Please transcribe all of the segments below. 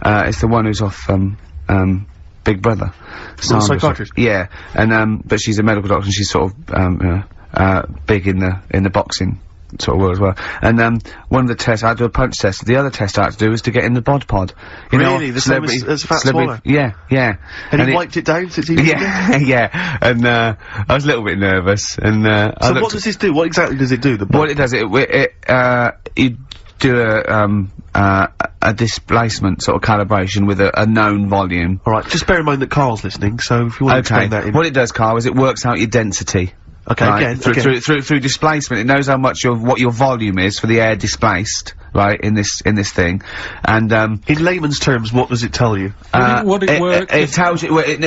it's the one who's off, Big Brother. Psychiatrist? Yeah, and, but she's a medical doctor and she's sort of, big in the boxing sort of world as well. And, one of the tests, I had to do a punch test. The other test I had to do was to get in the bod pod. Really? The same as Fat Swallow? Yeah, yeah. And he wiped it down since he was Yeah, yeah. And, I was a little bit nervous, and, So what does this do? What exactly does it do? What it does, you do a displacement sort of calibration with a known volume. Alright, just bear in mind that Carl's listening, so if you want to explain that in... What it does, Carl, is it works out your density. Okay, right? again. Through displacement, it knows how much what your volume is for the air displaced, right, in this thing. And, in layman's terms, what does it tell you? Would it work? It tells you, it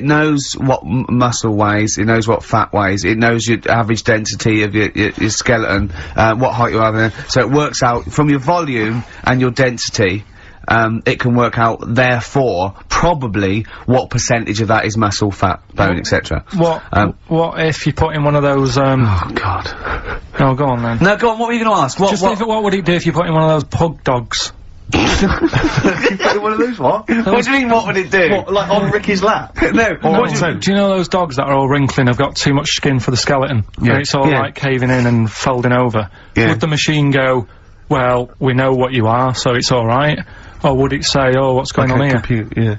knows what muscle weighs, it knows what fat weighs, it knows your average density of your skeleton, what height you are, so it works out from your volume and your density. It can work out, therefore, probably what percentage of that is muscle, fat, bone, etc. What if you put in one of those, Oh, God. No, go on then. No, go on, what were you gonna ask? What would it do if you put in one of those pug dogs? You put in one of those, what? What do you mean, what would it do? What, like on Ricky's lap? No, Do you know those dogs that are all wrinkling, have got too much skin for the skeleton? Yeah. And it's all like caving in and folding over. Yeah. Would the machine go, well, we know what you are, so it's alright? Or would it say, oh, what's going on here? Yeah.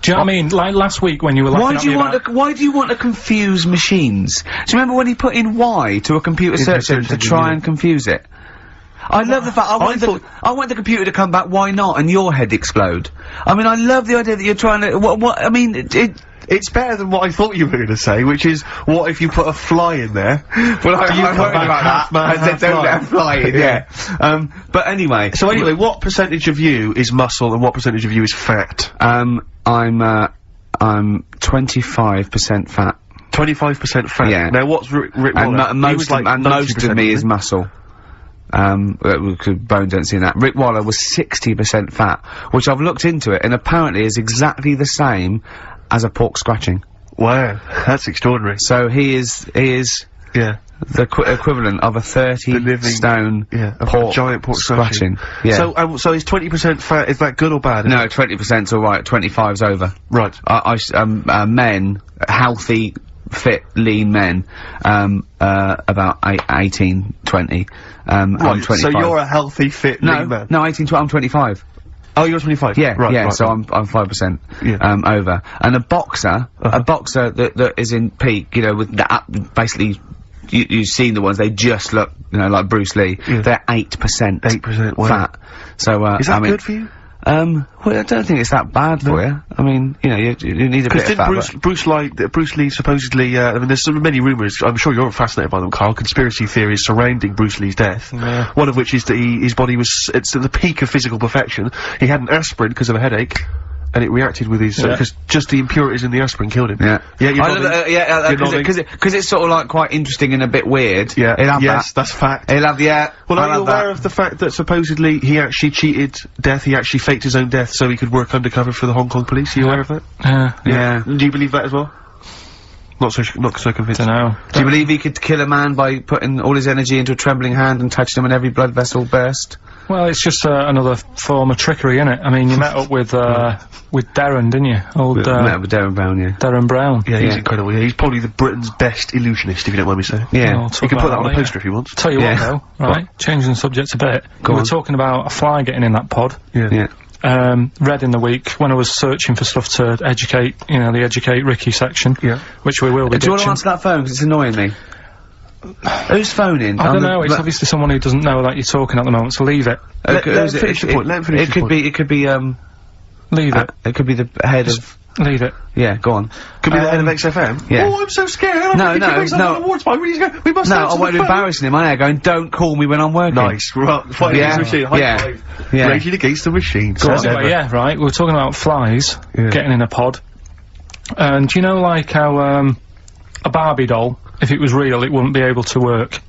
Do you know what I mean? Like last week when you were laughing at me about... Why do you want to confuse machines? Do you remember when he put in Y to a computer search engine to try and confuse it? I love the fact, I want the computer to come back, why not, and your head explode. I mean, I love the idea that you're trying to, I mean, it's better than what I thought you were going to say, which is, what if you put a fly in there? Well, I'm worried about that. I said don't let a fly in, yeah. But anyway. So anyway, what percentage of you is muscle and what percentage of you is fat? I'm 25% fat. 25% fat? Yeah. Now what's Rick Waller? And most of me is muscle. Bone density and that. Rick Waller was 60% fat, which I've looked into it, and apparently is exactly the same as a pork scratching. Wow, that's extraordinary. So he is yeah, the equivalent of a 30-stone pork, giant pork scratching. Yeah. So is 20% fat, is that good or bad? No, 20%'s alright, 25's over. Right. Men, healthy, fit, lean men, about 18, 20, I'm 25. So you're a healthy, fit, lean man? No, 18, 20, I'm 25. Oh, you're 25? Yeah, right, so I'm 5%, over. And a boxer, that is in peak, you know, with that, basically, you've seen the ones, they just look, you know, like Bruce Lee. Yeah. They're 8%. 8%, wow. Fat. So, is that good for you? Well, I don't think it's that bad for you. I mean, you know, you need a bit of fat. Bruce Lee supposedly, I mean, there's so many rumours, I'm sure you're fascinated by them, Carl, conspiracy theories surrounding Bruce Lee's death. Yeah. One of which is that his body was, it's at the peak of physical perfection. He had an aspirin because of a headache. And it reacted with his, because just the impurities in the aspirin killed him. Yeah. Yeah, because it's sort of like quite interesting and a bit weird. Yeah. Yes, that's fact. He'll have, Well, are you aware of the fact that supposedly he actually cheated death, he actually faked his own death so he could work undercover for the Hong Kong police? Are you aware of that? Yeah. Do you believe that as well? Not so convinced. Dunno. Do you believe he could kill a man by putting all his energy into a trembling hand and touching him and every blood vessel burst? Well, it's just another form of trickery, innit? I mean, you met up with Darren, didn't you? Met up with Darren Brown, yeah. Darren Brown. Yeah, he's incredible. Yeah, he's probably the Britain's best illusionist, if you don't mind me saying. Yeah. You can put that on a poster if you want. Tell you what, though, right? Changing the subject a bit. We were talking about a fly getting in that pod. Yeah. Read in the week, when I was searching for stuff to educate, you know, the Educate Ricky section. Yeah. Which we will be Do you want to answer that phone, because it's annoying me? Who's phoning? I don't know, it's obviously someone who doesn't know that you're talking at the moment, so leave it. Let him finish the point, let him finish the point. It could be, leave it. It could be the head of... Leave it. Yeah, go on. Could be the head of XFM? Yeah. Oh, I'm so scared! No, we must I won't be embarrassing him, I going, don't call me when I'm working. Nice, right, fight against the machine, high five. Yeah. Raging against the machine. So anyway, right, we were talking about flies getting in a pod. And do you know, like, how, a Barbie doll, if it was real, it wouldn't be able to work.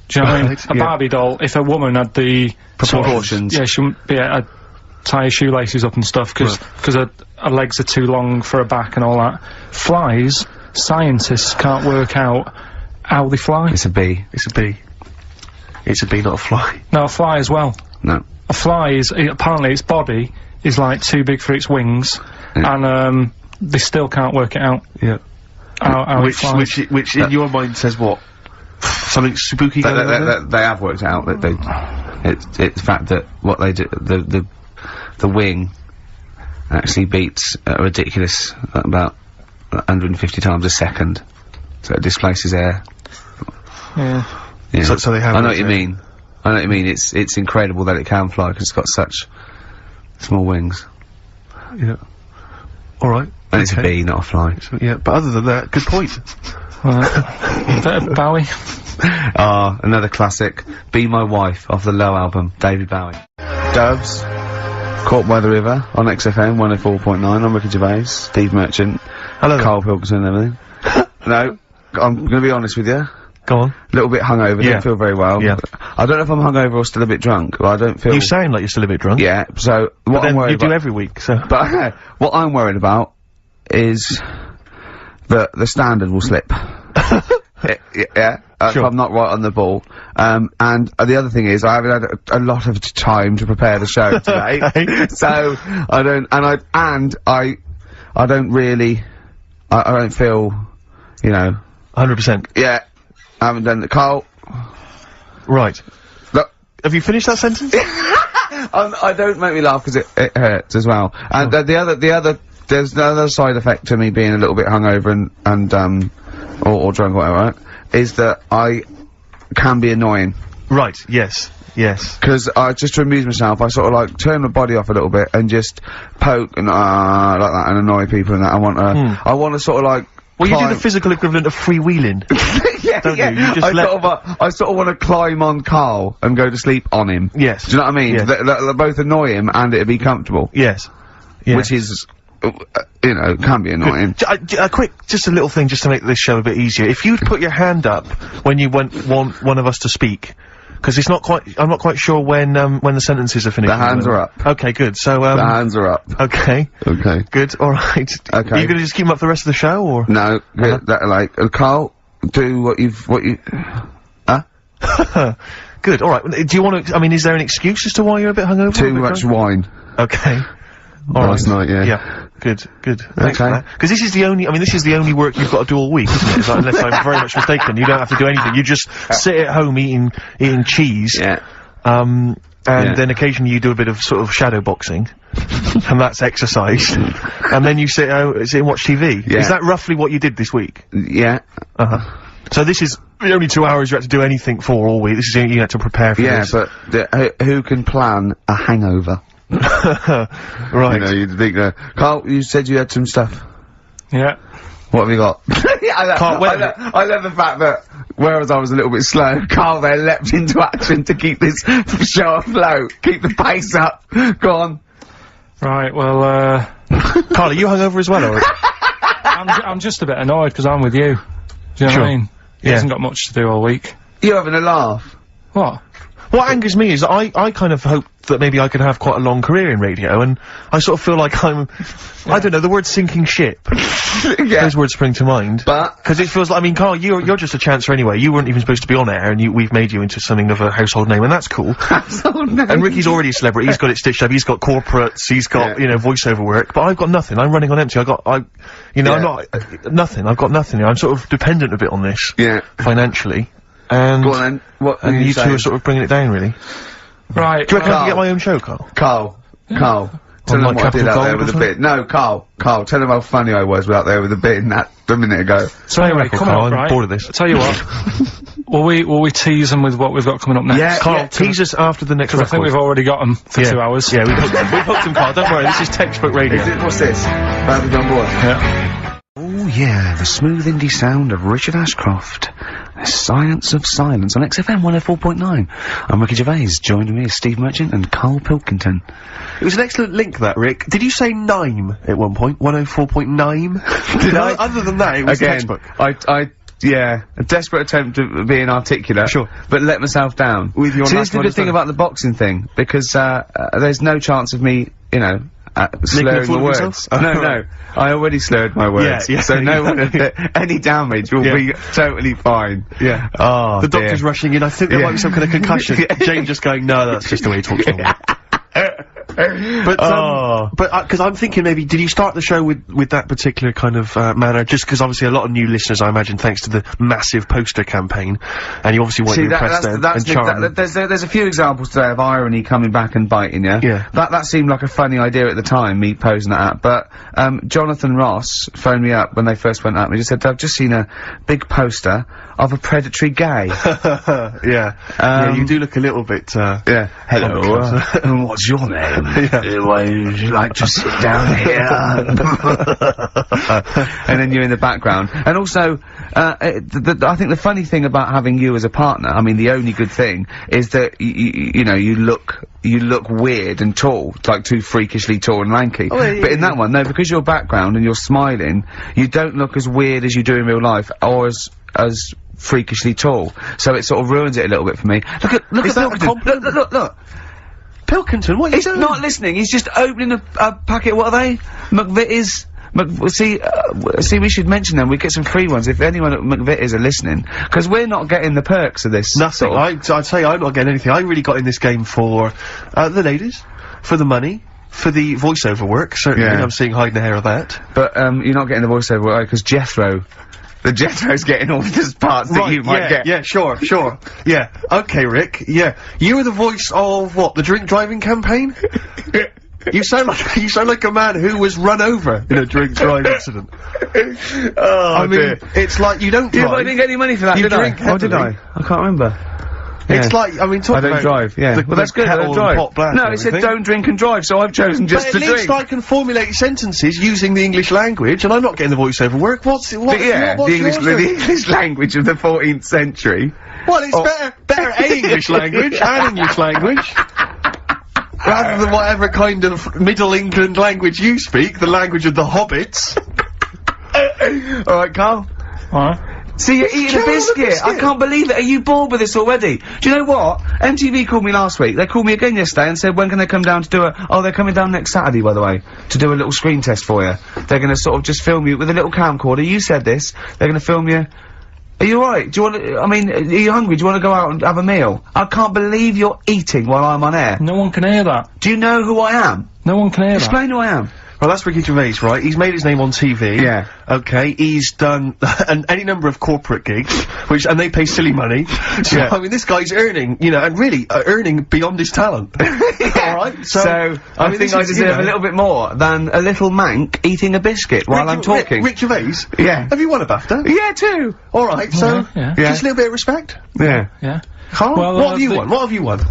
Do you know what I mean? A Barbie doll, if a woman had the... proportions. Yeah, she wouldn't be able to tie her shoelaces up and stuff, because her legs are too long for her back and all that. Flies, scientists can't work out how they fly. It's a bee. It's a bee. It's a bee, not a fly. No, a fly as well. No. a fly is, apparently its body is like too big for its wings, and they still can't work it out. Yeah. How it flies. Which in your mind says what? Something spooky going on there? They have worked out that it's the fact that what they do, the wing actually beats a ridiculous about 150 times a second, so it displaces air. Yeah. So they have. I know what you mean. I know what you mean. It's incredible that it can fly because it's got such small wings. Yeah. All right. And it's a bee, not a fly. So, yeah, but other than that, good point. Bowie. Another classic. Be My Wife off the Low album, David Bowie. Doves, Caught by the River on XFM 104.9. I'm Ricky Gervais, Steve Merchant, Hello, Carl Pilkington and everything. No, I'm gonna be honest with you. Go on. A little bit hungover, don't feel very well. Yeah. I don't know if I'm hungover or still a bit drunk, but I don't feel... You sound like you're still a bit drunk. Yeah, so what I'm worried about... you do every week, so... But what I'm worried about is that the standard will slip. Yeah, if I'm not right on the ball. And the other thing is, I haven't had a lot of time to prepare the show today, so I don't, I don't really, I don't feel, you know, 100%. Yeah, I haven't done the Carl. Right. Look, have you finished that sentence? I don't make me laugh because it hurts as well. And there's another side effect to me being a little bit hungover or drunk or whatever, right? Is that I can be annoying. Right, yes. Yes. Because just to amuse myself, I sort of like turn my body off a little bit and just poke and like that and annoy people and that. I want to sort of like. Well, you do the physical equivalent of freewheeling. Yeah, don't yeah. you? You just I sort of want to climb on Carl and go to sleep on him. Yes. Do you know what I mean? Yes. They both annoy him and it'd be comfortable. Yes. Yes. Which is, you know, can be annoying. Just a little thing just to make this show a bit easier. If you'd put your hand up when you want one of us to speak, because it's not quite, I'm not quite sure when the sentences are finished. The hands are up. Okay, good. So, the hands are up. Okay. Okay. Good, alright. Okay. Are you gonna just keep them up for the rest of the show, or? No, Carl, do what you, huh? Good, alright. Do you want to, I mean, is there an excuse as to why you're a bit hungover? Too much wine. Okay. Last night, yeah. Yeah. Good, good. Thanks Okay. for that. Because this is the only work you've got to do all week, isn't it? It's like, unless I'm very much mistaken, you don't have to do anything. You just sit at home eating cheese. Yeah. And then occasionally you do a bit of sort of shadow boxing. And that's exercise. And then you sit and watch TV. Yeah. Is that roughly what you did this week? Yeah. Uh-huh. So this is the only 2 hours you had to do anything for all week. This is you had to prepare for this. Yeah, but who can plan a hangover? Right. You know, you'd think, Carl, you said you had some stuff. Yeah. What have you got? Yeah, I love the fact that, whereas I was a little bit slow, Carl there leapt into action to keep this show afloat, keep the pace up. Go on. Right, well, Carl, are you hungover as well, or? I'm just a bit annoyed because I'm with you. Do you know what I mean? He hasn't got much to do all week. You're having a laugh. What? What angers me is I kind of hope that maybe I could have quite a long career in radio, and I sort of feel like I'm, I don't know, the word sinking ship. Yeah. Those words spring to mind. But. Because it feels like, I mean, Carl, you're just a chancer anyway. You weren't even supposed to be on air, and we've made you into something of a household name, and that's cool. Household name. And Ricky's already a celebrity. He's got it stitched up. He's got corporates. He's got, you know, voiceover work. But I've got nothing. I'm running on empty. I'm not, nothing. I've got nothing. I'm sort of dependent a bit on this. Yeah. Financially. And. Go on then. What and you two are sort of bringing it down, really. Right. Do you reckon I can get my own show, Carl? Carl. Tell them what I did out there with a bit. No, Carl, tell them how funny I was out there with a bit in that a minute ago. So anyway, come on, I'm bored of this. Tell you what, will we tease them with what we've got coming up next? Yeah, Carl, tease us after the next record. I think we've already got them for 2 hours. Yeah, we've hooked them, Carl, don't worry, this is textbook radio. What's this? Babs on board. Yeah. Oh yeah, the smooth indie sound of Richard Ashcroft. The Science of Silence on XFM 104.9. I'm Ricky Gervais, joined me is Steve Merchant and Carl Pilkington. It was an excellent link, that, Rick. Did you say Nime at one point? 104.9? Did I? Other than that, it was textbook. Yeah, a desperate attempt at being articulate. Sure. But let myself down. With your Here's the good thing about the boxing thing, because, there's no chance of me, you know, slurring the words. No, I already slurred my words. Yeah, so no one, any damage will be totally fine. Yeah. Oh, the doctor's rushing in. I think there might be some kind of concussion. Jane just going, no, that's just the way he talks. because I'm thinking maybe, did you start the show with that particular kind of, manner, just because obviously a lot of new listeners, I imagine, thanks to the massive poster campaign, and you obviously want to impress them and charm them. There's a few examples today of irony coming back and biting you. Yeah. That seemed like a funny idea at the time, me posing that, but, Jonathan Ross phoned me up when they first went up and he just said, I've just seen a big poster of a predatory gay. Yeah. Yeah, you do look a little bit, yeah. Hello, what's your name? Would you like to sit down here? And then you're in the background. And also, I think the funny thing about having you as a partner, I mean, the only good thing, is that, you know, you look weird and tall, like too freakishly tall and lanky. Oh, yeah, but in that one, no, because your background and you're smiling, you don't look as weird as you do in real life, or as freakishly tall. So it sort of ruins it a little bit for me. Look at Pilkington. Look. Pilkington, what are you He's doing? not listening. He's just opening a packet. What are they? McVitie's. See, we should mention them. We get some free ones if anyone at McVitie's are listening, because we're not getting the perks of this. Nothing. I'd say I'm not getting anything. I really got in this game for the ladies, for the money, for the voiceover work. Certainly, I'm seeing hide and hair of that. But you're not getting the voiceover work because Jethro's getting all the parts that you might get. Yeah, sure. Yeah. Okay, Rick. Yeah. You were the voice of what? The drink driving campaign? You sound like a man who was run over in a drink drive incident. I mean, dear. It's like you don't drive. Yeah, but I didn't get any money for that, You did drink I? Oh, did I? heavily. I can't remember. It's like, I mean, talk I about don't drive, yeah. the- Well, that's the good, I kettle don't and drive. pot black No, and it said everything. don't drink and drive, so I've chosen just But to at drink. least I can formulate sentences using the English language, and I'm not getting the voiceover work. What's But yeah, what's the yours then? English language of the 14th century. Well, it's better a English language, an English language. Rather than whatever kind of Middle England language you speak, the language of the hobbits. Alright, Carl. Alright. See, you're eating a biscuit. I can't believe it. Are you bored with this already? Do you know what? MTV called me last week. They called me again yesterday and said, when can they come down to do they're coming down next Saturday, by the way, to do a little screen test for you. They're gonna sort of just film you with a little camcorder. You said this. They're gonna film you. Are you alright? Do you want to, I mean, are you hungry? Do you want to go out and have a meal? I can't believe you're eating while I'm on air. No one can hear that. Do you know who I am? No one can hear that. Explain who I am. Well, that's Ricky Gervais, right? He's made his name on TV. Yeah. Okay, he's done any number of corporate gigs, and they pay silly money. So, Yeah. I mean, this guy's earning, you know, and really, earning beyond his talent. Alright? So, I mean, think this I is, you deserve know- a little bit more than a little mank eating a biscuit while I'm talking. Rick Gervais? Yeah. Have you won a BAFTA? Yeah, too. Alright, so, Yeah. just a little bit of respect. Yeah. Yeah. Carl, Well, what have you won? What have you won?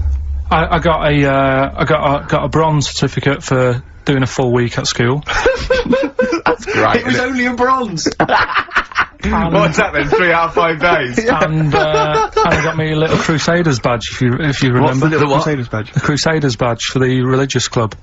I got a bronze certificate for doing a full week at school. That's great. It was only a bronze! What's that then? 3 out of 5 days? And I got me a little Crusaders badge, if you remember. What's the little what? Crusaders badge? The Crusaders badge for the religious club.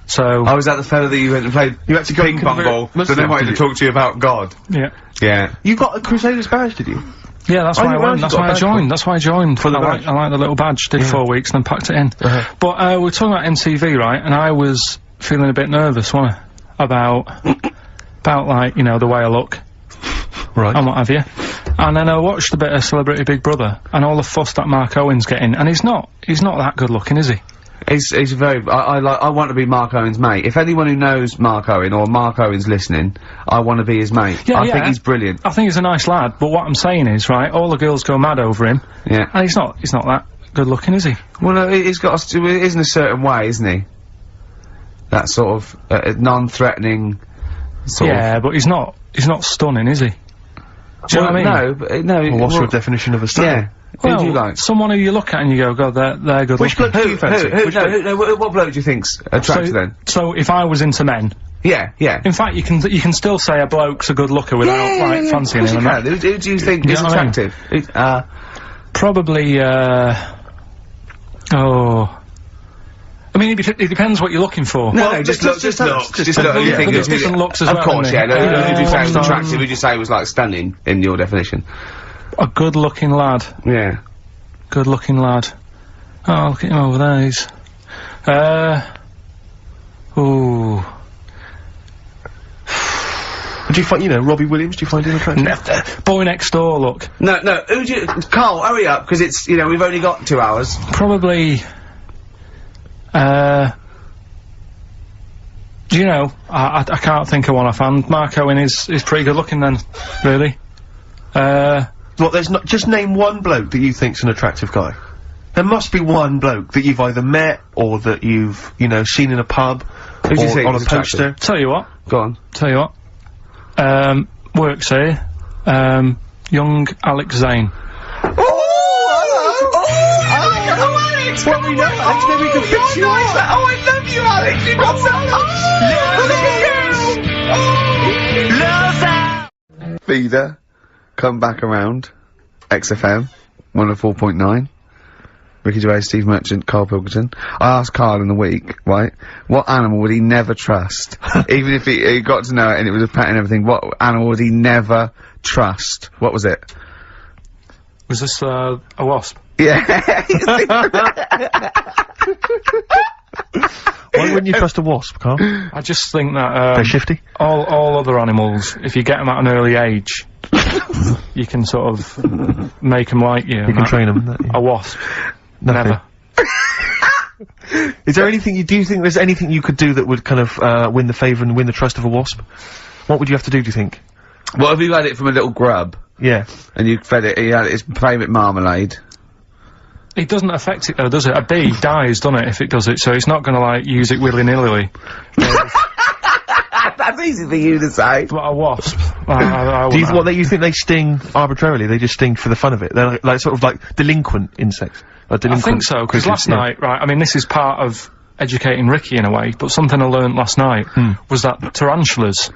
So, Oh, was that the fella that you went and played You had to go ping and pong convert ball, so Muslim, they wanted did to you? talk to you about God? yeah. Yeah. You got a Crusaders badge, did you? Yeah, that's Oh, why you I went. actually That's got why a I badge joined. That's why I joined. For the I badge. like the little badge. Did 4 weeks and then packed it in. But we're talking about MTV, right? And I was feeling a bit nervous, wasn't I? About like, you know, the way I look Right. and what have you. And then I watched a bit of Celebrity Big Brother and all the fuss that Mark Owen's getting. And he's not that good looking, is he? He's very, I want to be Mark Owen's mate. If anyone who knows Mark Owen, or Mark Owen's listening, I want to be his mate. Yeah, I think he's brilliant. I think he's a nice lad, but what I'm saying is, right, all the girls go mad over him. Yeah. And he's not that good looking, is he? Well, no, he's got it is in a certain way, isn't he? That sort of, non-threatening, sort of. Yeah, but he's not stunning, is he? Do you know what I mean? No, but, no. Well, what's your definition of a star? Yeah. Who do you like? Someone who you look at and you go, God, they're good Which looking. bloke do you fancy? Which bloke? What bloke do you think's attractive then? So if I was into men, Yeah, yeah. in fact, you can still say a bloke's a good looker without like fancying him. And that. Who do you think is know what I mean? attractive? Probably, I mean, it depends what you're looking for. No, just look. just You yeah, think but it's different looks as of well, course, isn't yeah. it? Who did you say was Yeah. attractive? Who did you say was like stunning in your definition? A good-looking lad. Yeah. Good-looking lad. Oh, look at him over there. He's, ooh. Do you find, you know, Robbie Williams, do you find him attractive? Boy Next Door, look. No, who do you... Carl, hurry up, because it's, you know, we've only got 2 hours. Probably, Do you know, I can't think of one offhand. Mark Owen is pretty good looking then, really. Well, there's not- just name one bloke that you think's an attractive guy. There must be one bloke that you've either met, or that you've, you know, seen in a pub, Who do you or think on a is attractive? poster. Tell you what, Go on. works here, young Alex Zane. Alex! Well, we know Alex, maybe we can fix you up. Oh, I love you, Alex! You've got so much! Feeder, come back around, XFM, 104.9. Ricky Gervais, Steve Merchant, Carl Pilkington. I asked Carl in the week, right, what animal would he never trust? Even if he got to know it and it was a pet and everything, what animal would he never trust? What was it? Was this, a wasp? Yeah. Why wouldn't you trust a wasp, Carl? I just think that, They're shifty? all other animals, if you get them at an early age, you can sort of make them like you. You can train them. A wasp. Nothing. Never. Is there anything do you think there's anything you could do that would kind of, win the favour and win the trust of a wasp? What would you have to do you think? What if you had it from a little grub? Yeah. And you fed it, he had its favourite marmalade. It doesn't affect it though, does it? A bee dies, doesn't it, if it does it, so it's not gonna, like, use it willy-nilly. That's easy for you to say. But a wasp, I Do you, wouldn't you think they sting arbitrarily? They just sting for the fun of it? They're like sort of like delinquent insects? I think so, because last night, right, I mean, this is part of educating Ricky in a way, but something I learnt last night was that tarantulas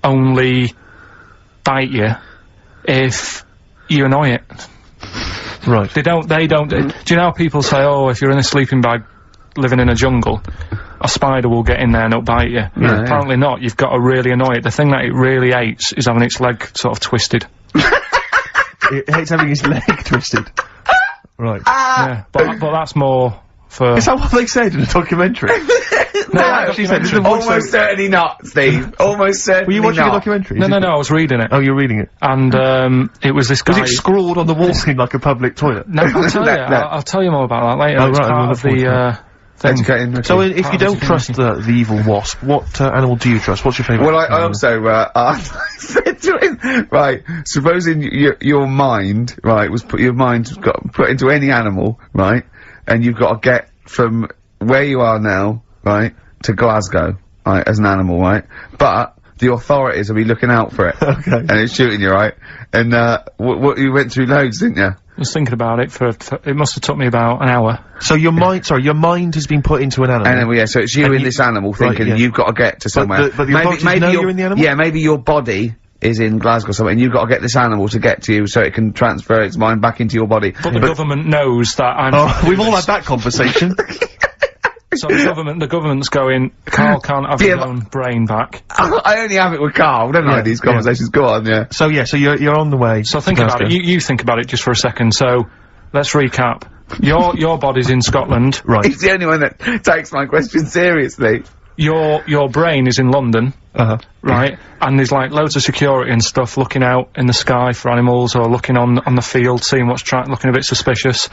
only bite you if you annoy it. Right. They don't, do you know how people say, oh, if you're in a sleeping bag living in a jungle, a spider will get in there and it'll bite you? Yeah. Apparently not, you've got to really annoy it. The thing that it really hates is having its leg sort of twisted. It hates having its leg twisted. Right. Yeah, but that's more for... Is that what they said in a documentary? No, actually said, this is almost certainly not, Steve. Almost certainly Were you watching not. a documentary? No, I was reading it. Oh, you're reading it. And, it was this guy... Was it scrawled on the wall in like a public toilet? No, I'll tell you, I'll tell you more about that later. Oh, It's right, part I'm of looking the, forward thing. Educating Ricky. So if you Part don't of trust the evil wasp, what animal do you trust? What's your favourite? Well, I animal? also, I said to him, right, supposing your mind, right, your mind got put into any animal, right, and you've got to get from where you are now, right, to Glasgow, right, as an animal, right, but the authorities will be looking out for it. Okay. And it's shooting you, right, and, what you went through loads, didn't you? I was thinking about it for it must have took me about an hour. So your mind, sorry, your mind has been put into an animal. Animal, yeah, so it's you And in you- this animal thinking yeah. you've got to get to somewhere. but the authorities know you're in the animal? Yeah, maybe your body is in Glasgow or something, and you've got to get this animal to get to you so it can transfer its mind back into your body. But the government knows that I'm... Oh, we've all had that conversation. So the government's going, Carl can't have his own brain back. I only have it with Carl, don't I, these conversations? Go on, yeah. So you're on the way. So think about it, you think about it just for a second, so, let's recap. Your body's in Scotland. Right. He's the only one that takes my question seriously. Your brain is in London. Right? And there's like loads of security and stuff looking out in the sky for animals or looking on the field, seeing what's looking a bit suspicious.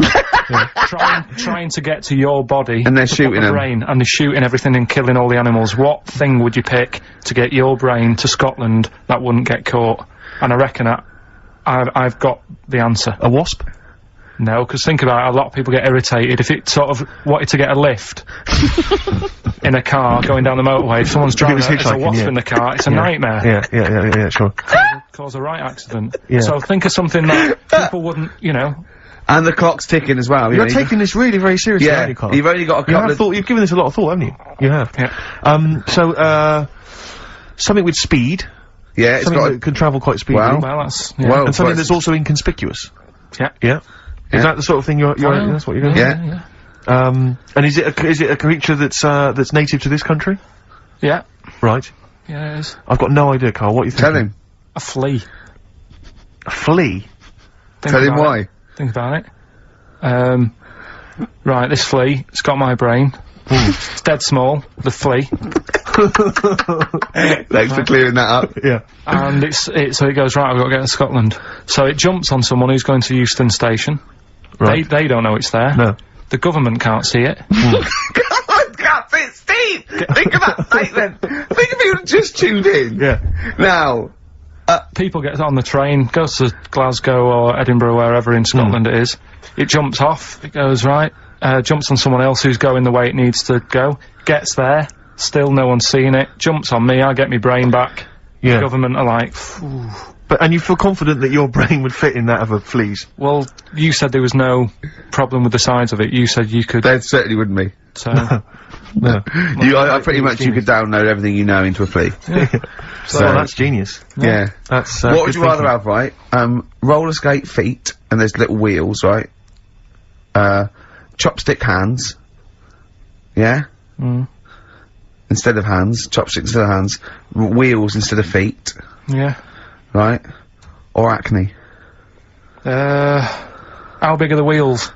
Trying to get to your body. And they're to put shooting the them. brain, and they're shooting everything and killing all the animals. What thing would you pick to get your brain to Scotland that wouldn't get caught? And I reckon I've got the answer. A wasp? No, because think about it, a lot of people get irritated if it sort of wanted to get a lift in a car going down the motorway. If someone's driving there's a hitchhiking, wasp yeah. in the car, it's a nightmare. Yeah, sure. Cause a right accident. Yeah. So think of something that people wouldn't, you know. And the clock's ticking as well. You're taking this really very seriously, Yeah, haven't you, Carl? you've only got a couple of... You've given this a lot of thought, haven't you? You have. Yeah. So, something with speed. Yeah, it's Something got that can travel quite speedily. Well, Well, that's... Yeah. well, and something but- that's also inconspicuous. Yeah. Yeah. Is that the sort of thing you're that's what you're going Yeah. And is it a creature that's native to this country? Yeah. Right. Yeah, it is. I've got no idea, Carl. What you think? Tell him. A flea. A flea? Think Tell him about why. it. Think about it. Right, this flea, it's got my brain. It's dead small, the flea. Thanks for clearing that up. Yeah. And so it goes, right, I've got to get to Scotland. So it jumps on someone who's going to Euston Station. Right. They don't know it's there. No. The government can't see it. Come on, can't see it, Steve! Think of that statement! just tuned in. Yeah. Now, People get on the train, goes to Glasgow or Edinburgh, wherever in Scotland it is. It jumps off, it goes right, jumps on someone else who's going the way it needs to go, gets there, still no one's seen it, jumps on me, I get my brain back. Yeah. The government are like, phew. And you feel confident that your brain would fit in that of a flea's? Well, you said there was no problem with the size of it. You said you could. there certainly wouldn't be. So, No. I pretty much you could download everything you know into a flea. So that's genius. Yeah. That's, what good would you rather thinking. have, right? Roller skate feet, and there's little wheels, right? Chopstick hands. Yeah? Instead of hands. Chopsticks instead of hands. Wheels instead of feet. yeah. Right? Or acne. How big are the wheels?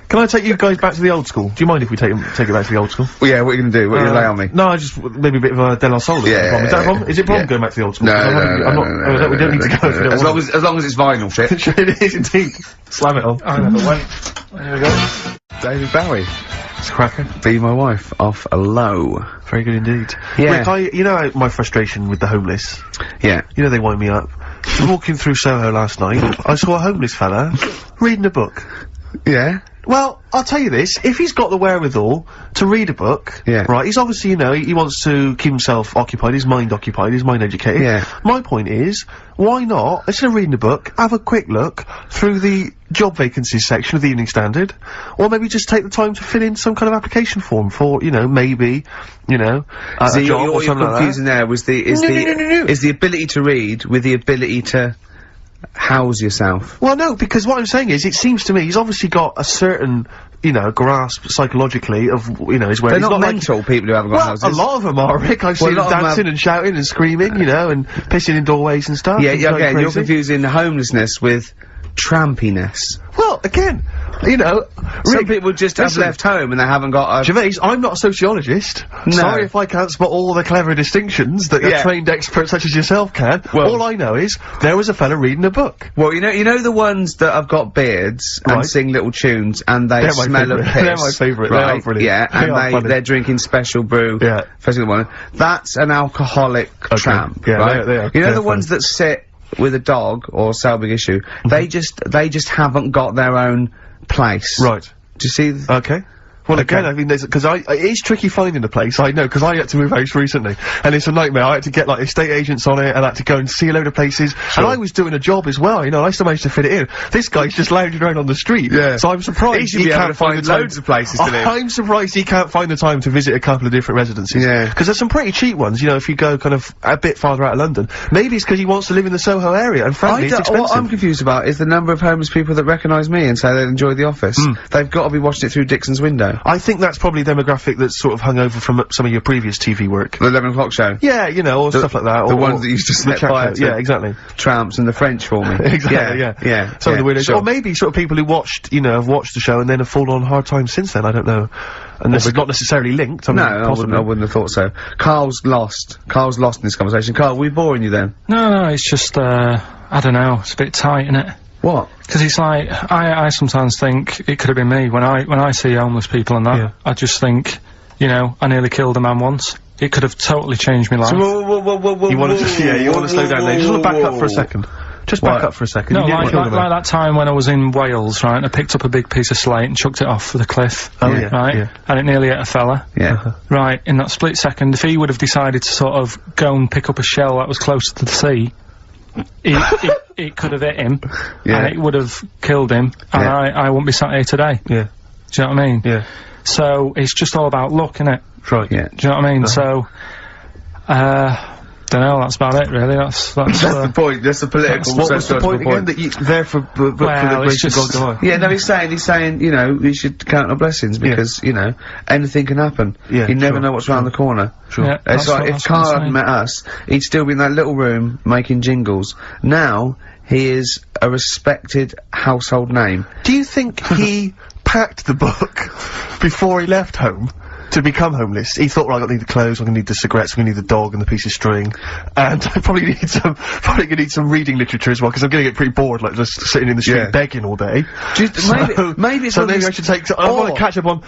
Can I take you guys back to the old school? Do you mind if we take it back to the old school? Well, yeah, what are you gonna do? What are you gonna lay on me? No, I just maybe a bit of a De La Soul. Yeah, Is that a problem? Is it a problem yeah. going back to the old school? No, 'Cause I'm not. We don't need to go. If you don't As want long as it's vinyl shit. it is indeed. Slam it on. I never went. There we go. David Bowie. It's a cracker. Be My Wife off a low. Very good indeed. Yeah. Rick, you know my frustration with the homeless. Yeah. You know they wind me up. I was walking through Soho last night. I saw a homeless fella reading a book. Yeah. Well, I'll tell you this, if he's got the wherewithal to read a book, Yeah. right, he's obviously, you know, he wants to keep himself occupied, his mind educated. Yeah. My point is, why not, instead of reading a book, have a quick look through the job vacancies section of the Evening Standard, or maybe just take the time to fill in some kind of application form for, you know, maybe, you know, a So job or you're something like confusing that. there was No. is the ability to read with the ability to house yourself. Well, no, because what I'm saying is, it seems to me he's obviously got a certain, you know, grasp psychologically of, you know, his where They're he's not like- mental, people who haven't got Well, houses. a lot of them are, Rick. I've Well, seen a them lot of 'em dancing and shouting and screaming, you know, and pissing in doorways and stuff. Yeah, It's yeah, like again, you're crazy. confusing homelessness with trampiness. Well, again, you know, Some Rick, people just have listen, left home and they haven't got a... Gervais, I'm not a sociologist. No. Sorry if I can't spot all the clever distinctions that Yeah. a trained expert such as yourself can. Well- all I know is, there was a fella reading a book. Well, you know the ones that have got beards and Right. sing little tunes and they They're my smell of favourite. piss. They're my favourite. They Right? are brilliant. Yeah, They are and funny. they're drinking special brew. Yeah. Special one. That's an alcoholic tramp. Yeah, right? they are. You know They're the ones that sit with a dog or sell big issue. They just haven't got their own place. Right. Do you see? Okay. Well, again, I mean, because it is tricky finding a place, I know, because I had to move house recently, and it's a nightmare. I had to get, like, estate agents on it, and I had to go and see a load of places, and I was doing a job as well, you know, I still managed to fit it in. This guy's just lounging around on the street, Yeah. so I'm surprised He should be able can't to find the time. loads of places to live. I'm surprised he can't find the time to visit a couple of different residences. Yeah. Because there's some pretty cheap ones, you know, if you go kind of a bit farther out of London. Maybe it's because he wants to live in the Soho area, and frankly, it's expensive. What I'm confused about is the number of homeless people that recognise me and say they enjoy The Office. They've got to be watching it through Dixon's window. I think that's probably a demographic that's sort of hung over from some of your previous TV work. The 11 o'clock show. Yeah, you know, or stuff like that. The or, ones that used to the sit chat by show. it. Yeah, exactly. Tramps and the French for me. Exactly, yeah. Some of the weirdos. sure. Or maybe sort of people who watched, you know, have watched the show and then have fallen on hard times since then, I don't know. And this is not necessarily linked, I No, mean, I possibly. wouldn't have thought so. Carl's lost. Carl's lost in this conversation. Carl, we boring you then? No, it's just, I don't know, it's a bit tight, innit? What? Because it's like, I sometimes think it could have been me. When I see homeless people and that, Yeah. I just think, you know, I nearly killed a man once. It could have totally changed my life. You want to just, you want to slow down there. You just want to back up for a second. Just back What? up for a second. No, You nearly like killed a man. that time when I was in Wales, right, and I picked up a big piece of slate and chucked it off the cliff. Oh, yeah, Right? yeah. And it nearly hit a fella. Yeah. Right, in that split second, if he would have decided to sort of go and pick up a shell that was closer to the sea, it could have hit him, Yeah. and it would have killed him, and Yeah. I wouldn't be sat here today. Yeah, Do you know what I mean? yeah. So, it's just all about luck, innit? Right. Yeah. Do you know what I mean? So, don't know, that's about it, really. That's That's the point. That's the political. What was the sociological point again? That you there for the Well, grace it's of God just- to Yeah, no, he's saying, you know, we should count our blessings because, you know, anything can happen. Yeah, You never sure, know what's around the corner. Sure. Yeah, It's that's like, what- if that's what I'm Carl hadn't saying. met us, he'd still be in that little room making jingles. Now, he is a respected household name. Do you think he packed the book before he left home? to become homeless, he thought, right, I'm gonna need the clothes, I'm gonna need the cigarettes, I'm gonna need the dog and the piece of string, and I probably gonna need some reading literature as well, because I'm gonna get pretty bored, like, just sitting in the street begging all day. Maybe it's maybe I should I want to catch up on,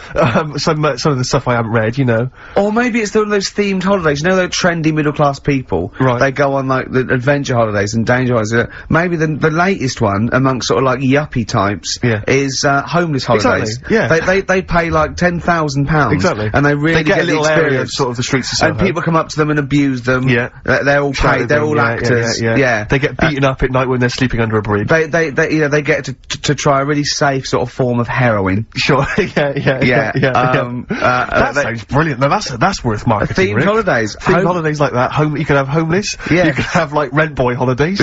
some of the stuff I haven't read, you know. Or maybe it's one of those themed holidays, you know those trendy middle-class people? Right. They go on, like, the adventure holidays and danger holidays. Maybe the latest one, amongst sort of, like, yuppie types, is, homeless holidays. Exactly, yeah. They pay, like, £10,000. Exactly. And they really get a little area of experience. sort of the streets of Soho. And people come up to them and abuse them. Yeah. They're all paid, they're all actors. Yeah. They get beaten up at night when they're sleeping under a bridge. You know, they get to try a really safe sort of form of heroin. Sure, yeah. That sounds brilliant. Now that's worth marketing, Themed holidays. Themed holidays like that. You could have homeless. Yeah. You could have, like, rent boy holidays.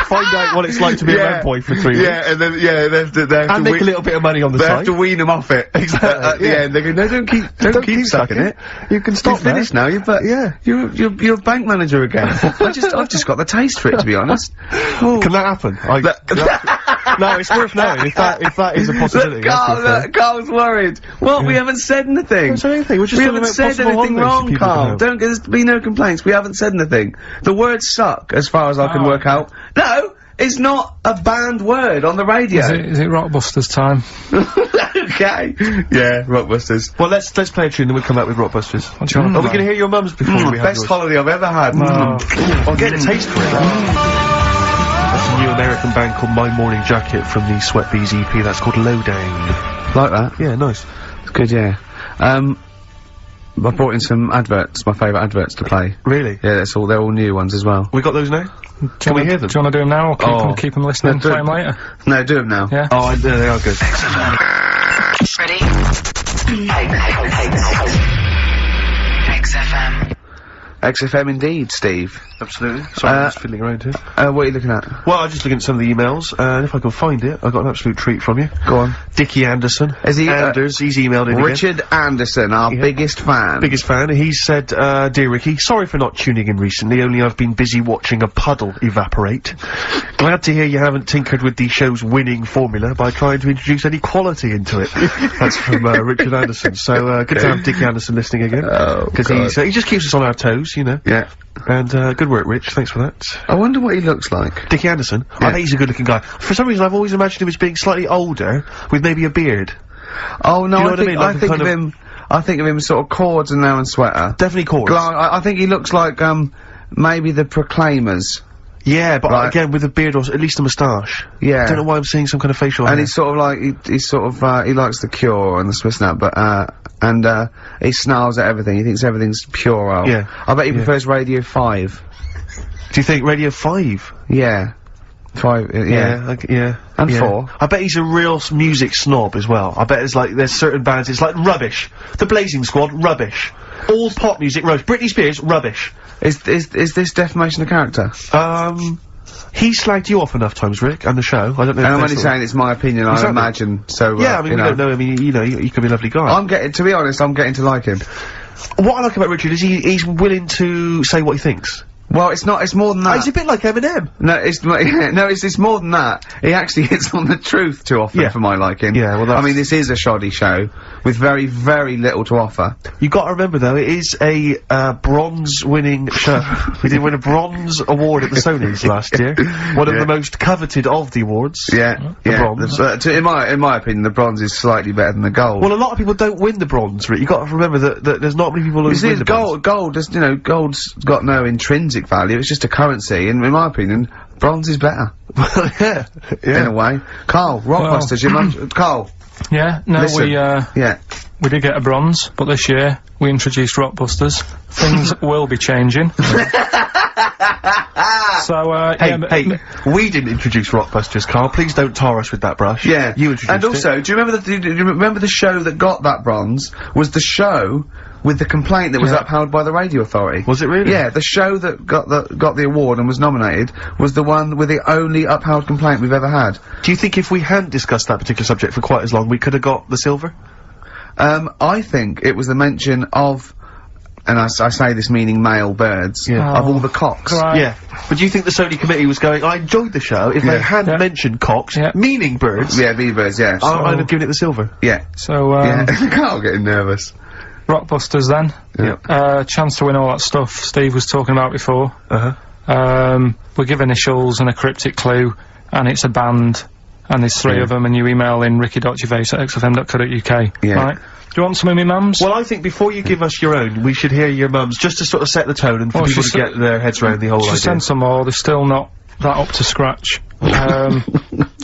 Find out what it's like to be a rent boy for 3 weeks. Yeah, and then, they have and make a little bit of money on the side. They have to wean them off it. Exactly. At the end, they go, no, don't keep sucking it. You can stop You're finished now, you're a bank manager again. I've just got the taste for it, to be honest. Can that happen? No, it's worth knowing if that is a possibility. Carl's worried. What? We haven't said anything. We're just we haven't said anything wrong, Carl. There's be no complaints. We haven't said anything. The word suck, as far as I can work out. No! It's not a banned word on the radio. Is it Rockbusters time? Okay. Yeah, Rockbusters. Well, let's play a tune, then we'll come back with Rockbusters. What do you want? Are we gonna hear your mum's before we have Best yours? holiday I've ever had. I'll get a taste for it. That's a new American band called My Morning Jacket from the Sweat Bees EP. That's called Lowdown. Like that? Yeah, nice. It's good, yeah. I brought in some adverts, my favourite adverts to play. Really? Yeah, they're all new ones as well. We got those now? Can we hear them? Do you want to do them now or keep them listening and play them later? No, do them now. Yeah? Oh, there they are good. Ready? XFM. XFM indeed, Steve. Absolutely. Sorry, I'm just fiddling around here. What are you looking at? Well, I'm just looking at some of the emails, and if I can find it, I got an absolute treat from you. Go on. Dickie Anderson. Is he, Anders, he's emailed in Richard Anderson, our biggest fan. Biggest fan. He said, Dear Ricky, sorry for not tuning in recently, only I've been busy watching a puddle evaporate. Glad to hear you haven't tinkered with the show's winning formula by trying to introduce any quality into it. That's from, Richard Anderson. So, good to have Dickie Anderson listening again. Oh, because he just keeps us on our toes, you know. Yeah. And, good work, Rich. Thanks for that. I wonder what he looks like. Dickie Anderson? Yeah. I think he's a good-looking guy. For some reason, I've always imagined him as being slightly older, with maybe a beard. Oh, no, Do you know what I mean? Like I think of him sort of cords and now and sweater. Definitely cords. I think he looks like, maybe the Proclaimers. Yeah, but again, with a beard or at least a moustache. Yeah. I don't know why I'm seeing some kind of facial hair. And he's sort of like, he likes the Cure and the Swiss Nut, but, he snarls at everything. He thinks everything's puerile. Yeah. I bet he prefers Radio 5. Do you think Radio 5? Yeah. 5, Yeah. And 4. I bet he's a real music snob as well. I bet there's certain bands, it's like rubbish. The Blazing Squad, rubbish. All pop music, rubbish. Britney Spears, rubbish. Is this defamation of character? He slagged you off enough times, Rick, and the show. I don't know. And I'm only saying it's my opinion, I imagine, so, yeah, I mean, we don't know, I mean, you know, he could be a lovely guy. to be honest, I'm getting to like him. What I like about Richard is he's willing to say what he thinks. Well, it's more than that. He's a bit like Eminem. No, it's more than that. He actually hits on the truth too often for my liking. Yeah, well, I mean, this is a shoddy show with very, very little to offer. You got to remember though, it is a bronze-winning show. We did win a bronze award at the Sonys last year. One of the most coveted of the awards. Yeah, the bronze. In my opinion, the bronze is slightly better than the gold. Well, a lot of people don't win the bronze. You got to remember that there's not many people who win the bronze. Gold, you know, gold's got no intrinsic value. It's just a currency, and in my opinion, bronze is better. Well, yeah. In a way. Carl, Rockbusters, your mum, Carl. Yeah, no, listen, we did get a bronze, but this year we introduced Rockbusters. Things will be changing. So, hey, we didn't introduce Rockbusters, Carl. Please don't tar us with that brush. Yeah. You introduced And also, do you remember the show that got that bronze was the show with the complaint that was upheld by the Radio Authority? Was it really? Yeah, the show that got the award and was nominated was the one with the only upheld complaint we've ever had. Do you think if we hadn't discussed that particular subject for quite as long, we could have got the silver? I think it was the mention of, and I say this meaning male birds, of all the cocks. Right. Yeah. But do you think the Sony committee was going, I enjoyed the show, if they hadn't mentioned cocks, meaning birds, Yeah, bee birds, yeah. I'd have given it the silver. Yeah. So, Carl getting nervous. Rockbusters then. Chance to win all that stuff Steve was talking about before. We give initials and a cryptic clue, and it's a band, and there's 3 of them, and you email in ricky.gervais@xfm.co.uk. Right? Do you want some of me mums? Well, I think before you give us your own, we should hear your mums, just to sort of set the tone and for people to get their heads around the whole idea. Send some more, they're still not that up to scratch.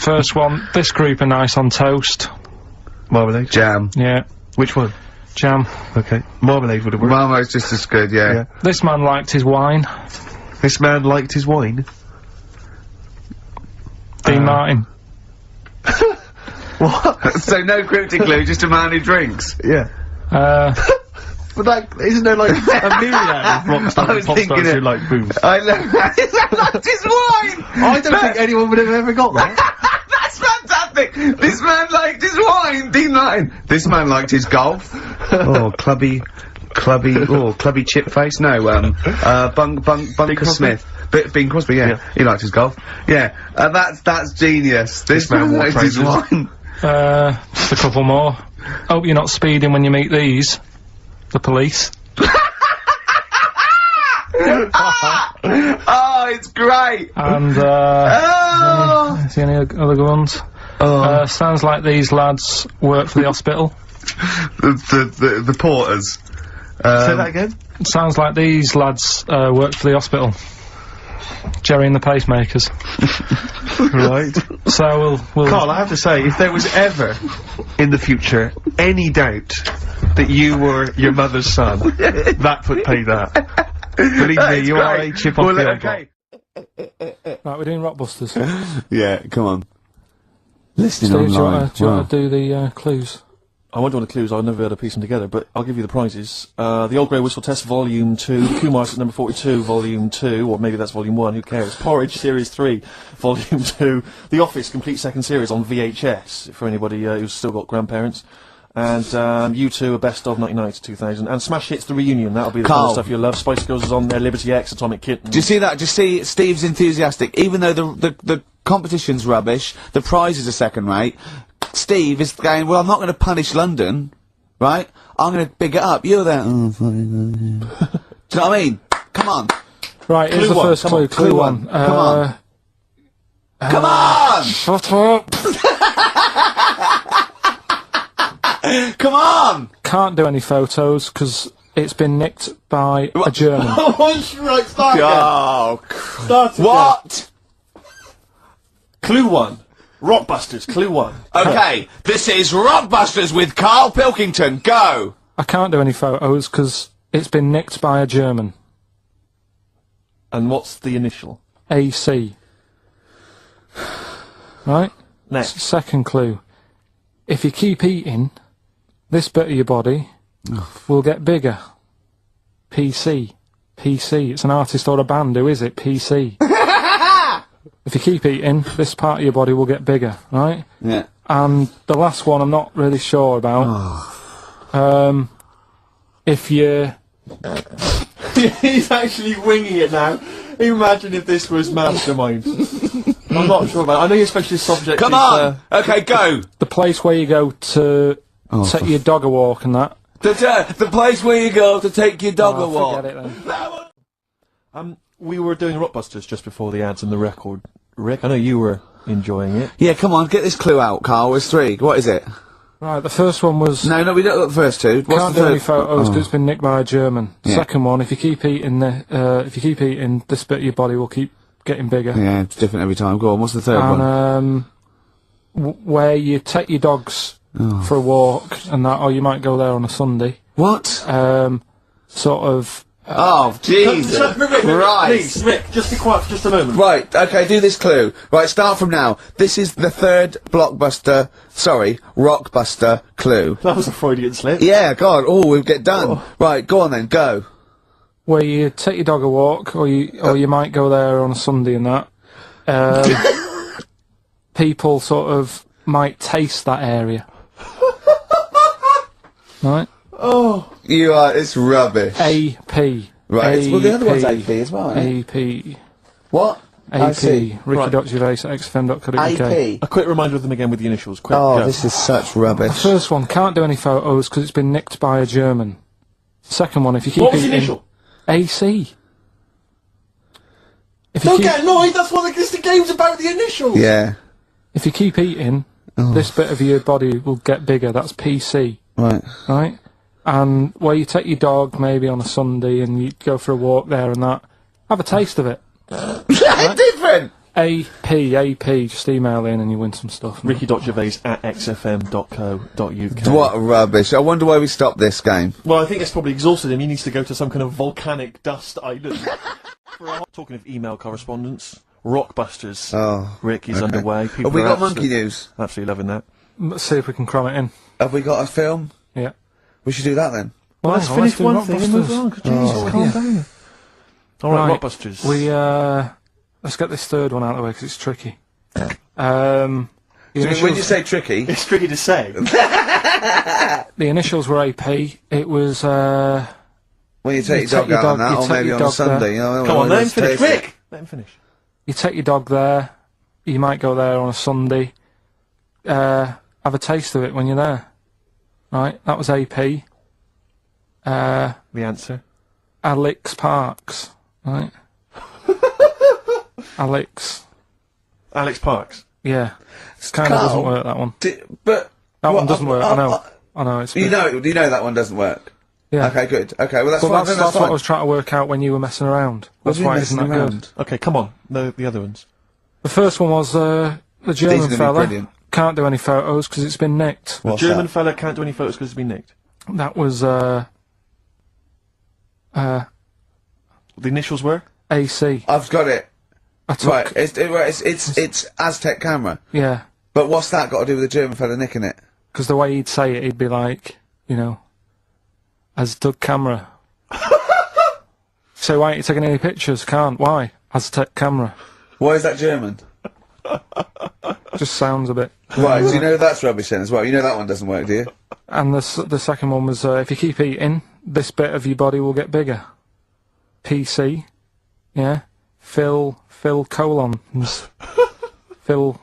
First one, this group are nice on toast. Marmalade? Jam. Yeah. Which one? Jam. Okay. Marmalade would have worked. Marmalade's just as good, yeah. This man liked his wine. This man liked his wine? Dean Martin. What? So no cryptic clue, just a man who drinks? Yeah. But that, isn't there like a myriad of rock stars and pop stars who like booze? I love that. He liked his wine! I don't think anyone would have ever got that. That's fantastic! This man liked his wine, Dean Martin. This man liked his golf. Oh, clubby chip face? No, Bunker Smith. Bing Crosby, yeah. He liked his golf. Yeah, that's genius. This man liked his wine. Just a couple more. Hope you're not speeding when you meet these. The police. Oh, it's great! And, is there any other good ones? Sounds like these lads work for the hospital. The porters. Say that again? Sounds like these lads, work for the hospital. Jerry and the Pacemakers. Right. So we'll... Carl, I have to say, if there was ever, in the future, any doubt that you were your mother's son, that would pay that. Believe me, you are a chip off the old block. Right, we're doing Rockbusters. Yeah, come on. Listening Steve, online. do you want to do the, clues? I won't do the clues, I'll never be able to piece them together, but I'll give you the prizes. The Old Grey Whistle Test Volume 2, Kumar's at number 42, Volume 2, or maybe that's Volume 1, who cares? Porridge Series 3, Volume 2, The Office Complete Second Series on VHS, for anybody who's still got grandparents, and U2, a best of 99 to 2000, and Smash Hits The Reunion, that'll be the kind of stuff you'll love. Spice Girls is on there, Liberty X, Atomic Kitten. Do you see that? Do you see Steve's enthusiastic? Even though the competition's rubbish, the prizes are second rate, Steve is going, well, I'm not going to punish London, right? I'm going to big it up. You're there. Do you know what I mean? Come on. Right, here's the first clue. Clue one. Come on. Come on! Shut up! Come on! Can't do any photos, because it's been nicked by a German. Right, start again. Oh, Start again. what? Clue 1. Rockbusters, Clue 1. Okay, this is Rockbusters with Carl Pilkington. Go! I can't do any photos, because it's been nicked by a German. And what's the initial? AC. Right? Next. Second clue. If you keep eating, this bit of your body will get bigger. PC. PC. It's an artist or a band. Who is it? PC. If you keep eating, this part of your body will get bigger, right? Yeah. And the last one I'm not really sure about. If you... He's actually winging it now. Imagine if this was Mastermind. I'm not sure about it. I know your specialist subject Come is, on! Okay, go! The place where you go to take your dog a walk and that. The place where you go to take your dog a walk. Forget it then. We were doing Rockbusters just before the ads and the record. Rick, I know you were enjoying it. Yeah, come on, get this clue out, Carl. There's 3. What is it? Right, the first one was... No, we don't got the first 2. What's Can't the do third? any photos because it's been nicked by a German. Yeah. Second one, if you keep eating, this bit of your body will keep getting bigger. Yeah, it's different every time. Go on, what's the third one? And, where you take your dogs for a walk and that, or you might go there on a Sunday. What? Sort of... Oh, Jesus Christ. Please, Rick, just be quiet for just a moment. Right, okay, do this clue. Right, start from now. This is the 3rd Rockbuster clue. That was a Freudian slip. Yeah, God, we'll get done. Right, go on then, go. Where you take your dog a walk, or you might go there on a Sunday and that. People sort of might taste that area. Right? Oh. You are, it's rubbish. AP. Right, well the other one's AP as well, AP. What? AP. Ricky.gervais@xfm.co.uk. AP. A quick reminder of them again with the initials. Quick, Oh, go. this is such rubbish. The first one, can't do any photos because it's been nicked by a German. Second one, if you keep What was the eating... initial? AC. If you Don't keep, get annoyed, that's what the game's about, the initials! Yeah. if you keep eating, this bit of your body will get bigger. That's PC, Right. right? And where you take your dog maybe on a Sunday and you go for a walk there and that, have a taste of it. Different! AP, just email in and you win some stuff. Ricky.gervais@xfm.co.uk. What rubbish. I wonder why we stopped this game. Well, I think it's probably exhausted him. He needs to go to some kind of volcanic dust island. Talking of email correspondence, Rockbusters. Oh. Rick is underway. People Have we are got monkey news? Absolutely loving that. Let's see if we can cram it in. Have we got a film? Yeah. We should do that then. Well, let's hang finish do one thing and move Rockbusters. on. Jesus, calm down. Alright, Right. Rockbusters. Let's get this third one out of the way because it's tricky. The When initials, you say tricky, It's tricky to say. the initials were AP. It was, when you take You your dog take your out on dog- that, you or take maybe your on a dog there. Sunday, you know, Come on, let him let's finish. taste it. Rick! Let him finish. you take your dog there. You might go there on a Sunday. Have a taste of it when you're there. Right? That was AP. The answer. Alex Parks. Right? Alex. Alex Parks. Yeah. Kind of Carl, doesn't work, that one. But That what- one doesn't work, I know. I know, it's... you know that one doesn't work. yeah. Okay, good. Okay, well that's But fine. that's That's what I fine. was trying to work out when you were messing around. That's why it isn't that good. Okay, come on. The other ones. The first one was, the These German are gonna be fella. brilliant. Can't do any photos because it's been nicked. What's German that? fella can't do any photos because it's been nicked. That was, The initials were? AC. I've got it. I took... Right, it's Aztec camera. Yeah. But what's that got to do with the German fella nicking it? Because the way he'd say it, he'd be like, you know, Aztec camera. So why aren't you taking any pictures? Can't. Why? Aztec camera. Why is that German? Just sounds a bit... Right, so you know that's rubbish then as well. You know that one doesn't work, do you? And the second one was, if you keep eating, this bit of your body will get bigger. PC. Yeah. Phil colons. Phil.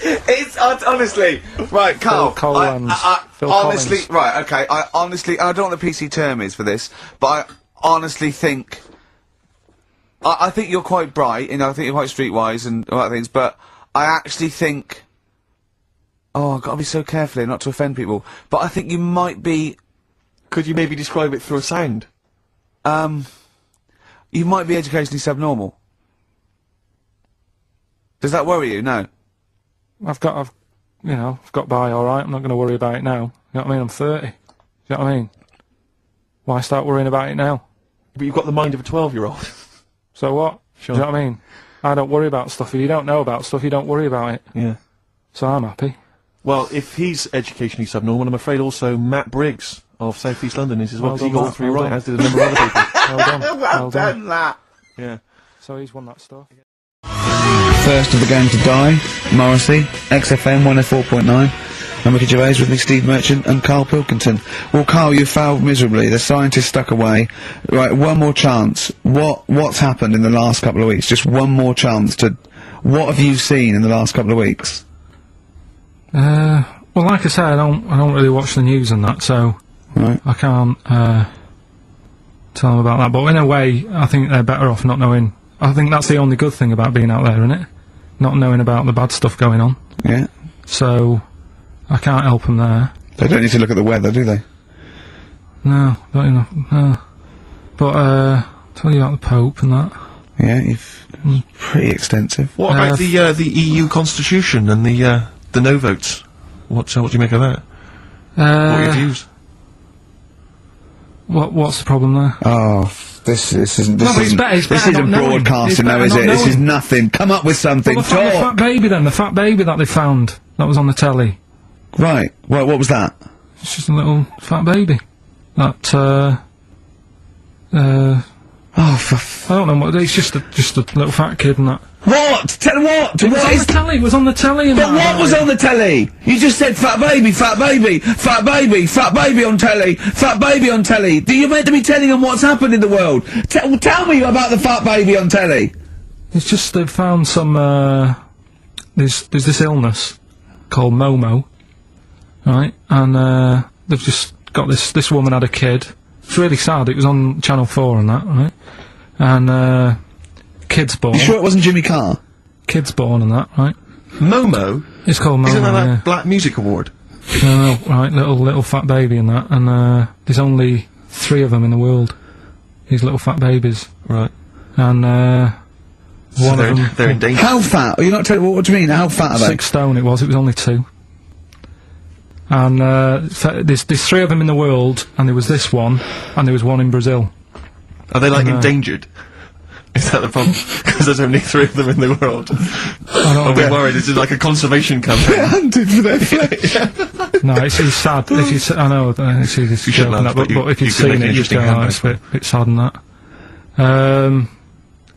It's honestly right, Carl. Phil Collins. Phil honestly, Collins. right, okay. I honestly, I don't know what the PC term is for this, but I honestly think, I think you're quite bright, you know. I think you're quite streetwise and all that things, but I actually think, oh, I've got to be so careful here not to offend people. But I think you might be, Could you maybe describe it through a sound? you might be educationally subnormal. Does that worry you? No. I've got by alright, I'm not going to worry about it now. You know what I mean? I'm 30. You know what I mean? Why start worrying about it now? But you've got the mind of a 12-year-old. So what? Sure. Do you know what I mean? I don't worry about stuff. If you don't know about stuff, you don't worry about it. Yeah. So I'm happy. Well, if he's educationally subnormal, I'm afraid also Matt Briggs of South East London is as well, Well because he done, got all Matt, three well right, done. as did a number of other people. Well done. Well done. that. Yeah. So he's won that stuff. First of the game to die, Morrissey, XFM 104.9. I'm Ricky Gervais with me, Steve Merchant and Carl Pilkington. Well, Carl, you failed miserably. The scientist stuck away. Right, one more chance. What's happened in the last couple of weeks? Just one more chance to... What have you seen in the last couple of weeks? Well, like I say, I don't really watch the news and that, so Right. I can't tell them about that. But in a way, I think they're better off not knowing. I think that's the only good thing about being out there, isn't it? Not knowing about the bad stuff going on. Yeah. So I can't help them there. They don't need to look at the weather, do they? No, don't enough. No. But tell you about the Pope and that. Yeah, pretty extensive. What about the EU constitution and the no votes? What do you make of that? What are your views? What's the problem there? Oh, this isn't No, but it's better isn't not knowing. It's broadcasting better now, is not it? This is knowing. nothing. Come up with something. Well, the fat baby then, the fat baby that they found, that was on the telly. Right. Well, what was that? It's just a little fat baby. That, Oh, for I don't know what, it's just a little fat kid and that. what? Tell what? It was on the telly, it was on the telly and But that. what was on the telly? You just said fat baby, fat baby, fat baby, fat baby on telly, fat baby on telly. You're meant to be telling them what's happened in the world. Tell me about the fat baby on telly. It's just they've found some, there's this illness called Momo, right? And, they've just got this woman had a kid. It's really sad. It was on Channel 4 and that, right? And, kid's born. You sure it wasn't Jimmy Carr? Kid's born and that, right? Momo? It's called Momo, Isn't that yeah. that Black Music Award? No, right, little fat baby and that, and, there's only 3 of them in the world. These little fat babies. Right. And, So one of them... they're in danger. How fat? Are you not telling what do you mean? How fat are they? 6 stone it was only 2. And, there's 3 of them in the world, and there was this one, and there was one in Brazil. Are they, like, endangered? Is that the problem? Because there's only 3 of them in the world. Are we worried? This is like a conservation campaign. Hunted for their flesh. No, it's sad. If you I know, it's this joke and that, but if you've seen it, you'd go, oh, it's a bit sad and that.